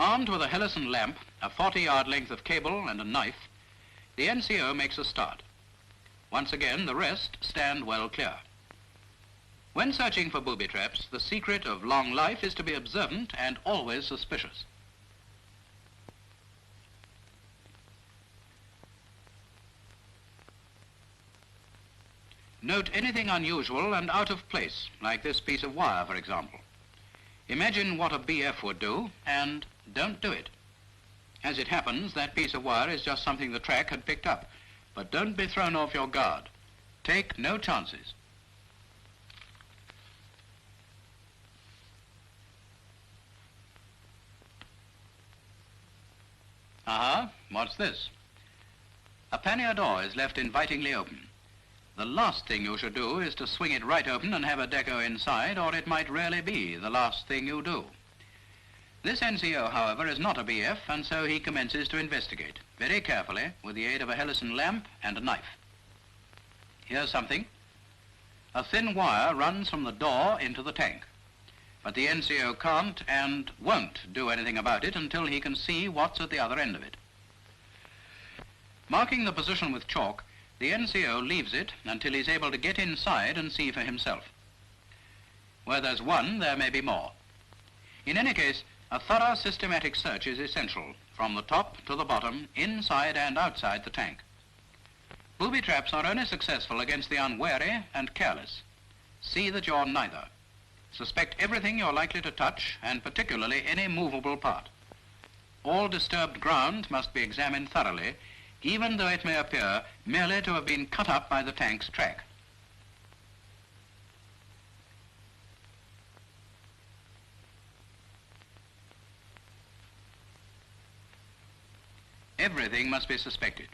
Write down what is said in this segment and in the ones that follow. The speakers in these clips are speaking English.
Armed with a Hellison lamp, a 40-yard length of cable and a knife, the NCO makes a start. Once again, the rest stand well clear. When searching for booby traps, the secret of long life is to be observant and always suspicious. Note anything unusual and out of place, like this piece of wire, for example. Imagine what a BF would do, and don't do it. As it happens, that piece of wire is just something the track had picked up, but don't be thrown off your guard. Take no chances. Aha, what's this? A pannier door is left invitingly open. The last thing you should do is to swing it right open and have a deco inside, or it might really be the last thing you do. This NCO, however, is not a BF, and so he commences to investigate, very carefully, with the aid of a Hellison lamp and a knife. Here's something. A thin wire runs from the door into the tank, but the NCO can't and won't do anything about it until he can see what's at the other end of it. Marking the position with chalk, the NCO leaves it until he's able to get inside and see for himself. Where there's one, there may be more. In any case, a thorough systematic search is essential, from the top to the bottom, inside and outside the tank. Booby traps are only successful against the unwary and careless. See that you're neither. Suspect everything you're likely to touch, and particularly any movable part. All disturbed ground must be examined thoroughly, even though it may appear merely to have been cut up by the tank's track. Everything must be suspected.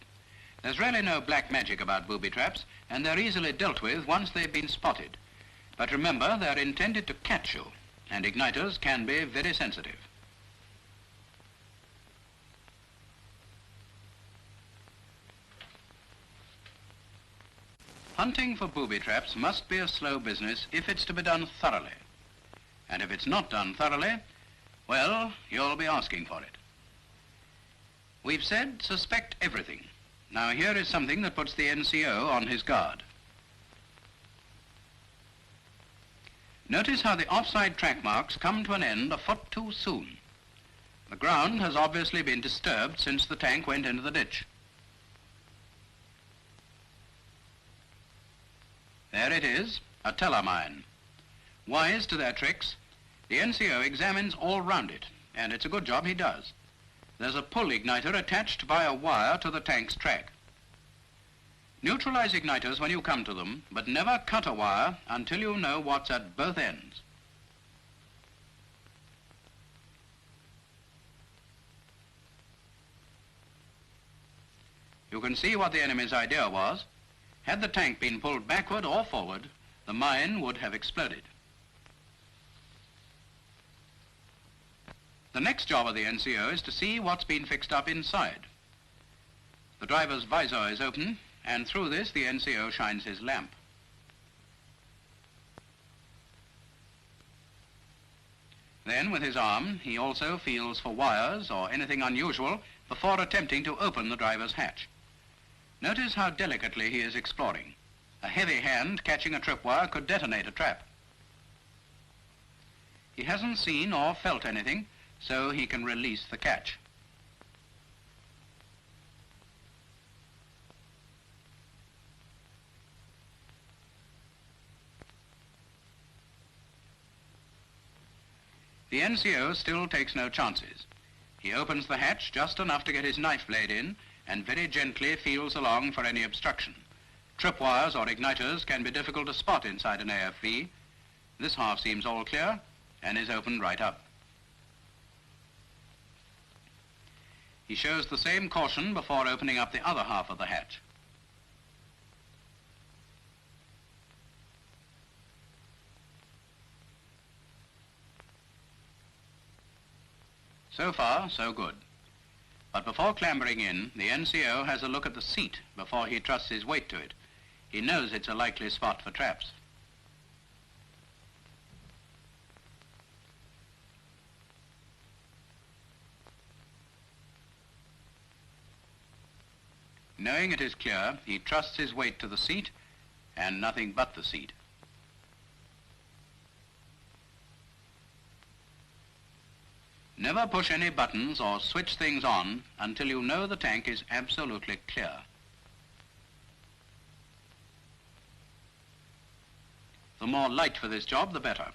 There's really no black magic about booby traps, and they're easily dealt with once they've been spotted. But remember, they're intended to catch you, and igniters can be very sensitive. Hunting for booby traps must be a slow business if it's to be done thoroughly. And if it's not done thoroughly, well, you'll be asking for it. We've said suspect everything. Now here is something that puts the NCO on his guard. Notice how the offside track marks come to an end a foot too soon. The ground has obviously been disturbed since the tank went into the ditch. There it is, a teller mine. Wise to their tricks, the NCO examines all round it, and it's a good job he does. There's a pull igniter attached by a wire to the tank's track. Neutralize igniters when you come to them, but never cut a wire until you know what's at both ends. You can see what the enemy's idea was. Had the tank been pulled backward or forward, the mine would have exploded. The next job of the NCO is to see what's been fixed up inside. The driver's visor is open, and through this the NCO shines his lamp. Then, with his arm, he also feels for wires or anything unusual before attempting to open the driver's hatch. Notice how delicately he is exploring. A heavy hand catching a tripwire could detonate a trap. He hasn't seen or felt anything, so he can release the catch. The NCO still takes no chances. He opens the hatch just enough to get his knife blade in and very gently feels along for any obstruction. Tripwires or igniters can be difficult to spot inside an AFV. This half seems all clear and is opened right up. He shows the same caution before opening up the other half of the hatch. So far, so good. But before clambering in, the NCO has a look at the seat before he trusts his weight to it. He knows it's a likely spot for traps. Knowing it is clear, he trusts his weight to the seat and nothing but the seat. Never push any buttons or switch things on until you know the tank is absolutely clear. The more light for this job, the better.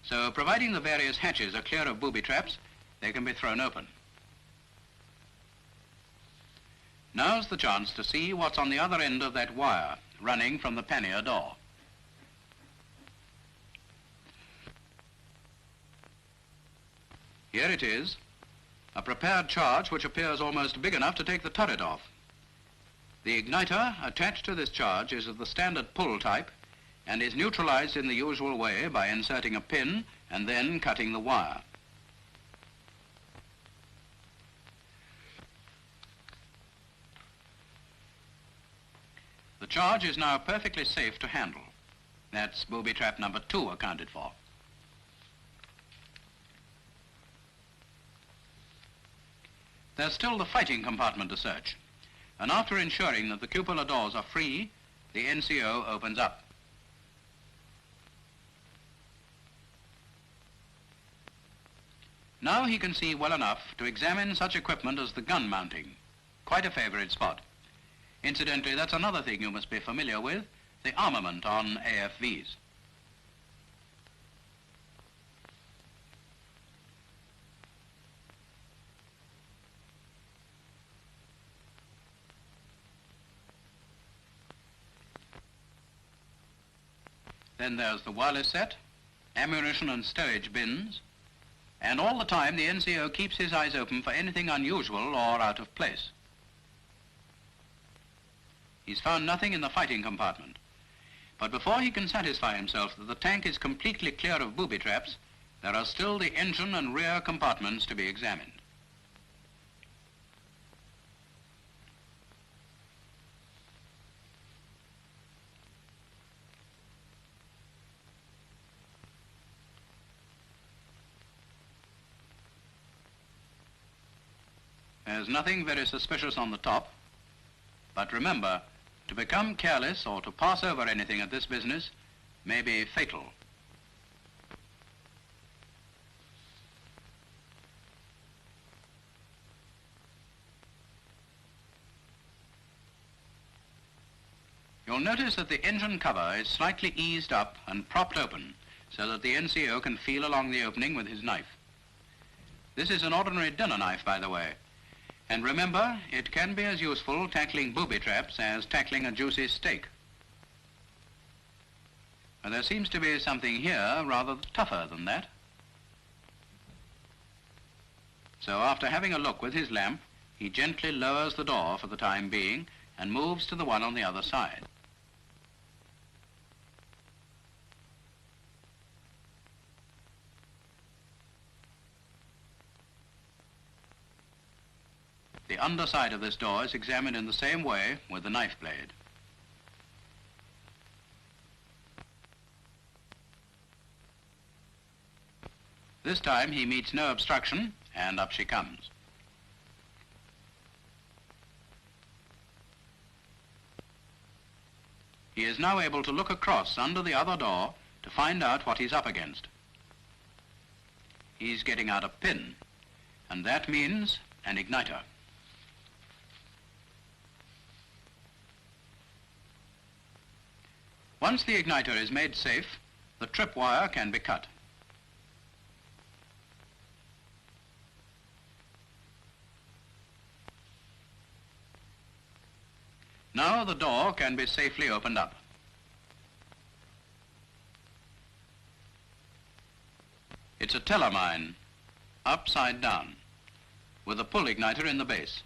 So, providing the various hatches are clear of booby traps, they can be thrown open. Now's the chance to see what's on the other end of that wire running from the pannier door. Here it is, a prepared charge which appears almost big enough to take the turret off. The igniter attached to this charge is of the standard pull type and is neutralized in the usual way by inserting a pin and then cutting the wire. The charge is now perfectly safe to handle. That's booby trap number 2 accounted for. There's still the fighting compartment to search, and after ensuring that the cupola doors are free, the NCO opens up. Now he can see well enough to examine such equipment as the gun mounting. Quite a favorite spot. Incidentally, that's another thing you must be familiar with, the armament on AFVs. Then there's the wireless set, ammunition and stowage bins, and all the time the NCO keeps his eyes open for anything unusual or out of place. He's found nothing in the fighting compartment, but before he can satisfy himself that the tank is completely clear of booby traps, there are still the engine and rear compartments to be examined. There's nothing very suspicious on the top, but remember, to become careless or to pass over anything at this business may be fatal. You'll notice that the engine cover is slightly eased up and propped open so that the NCO can feel along the opening with his knife. This is an ordinary dinner knife, by the way. And remember, it can be as useful tackling booby traps as tackling a juicy steak. And there seems to be something here rather tougher than that. So after having a look with his lamp, he gently lowers the door for the time being and moves to the one on the other side. The underside of this door is examined in the same way with the knife blade. This time he meets no obstruction, and up she comes. He is now able to look across under the other door to find out what he's up against. He's getting out a pin, and that means an igniter. Once the igniter is made safe, the tripwire can be cut. Now the door can be safely opened up. It's a teller mine, upside down, with a pull igniter in the base.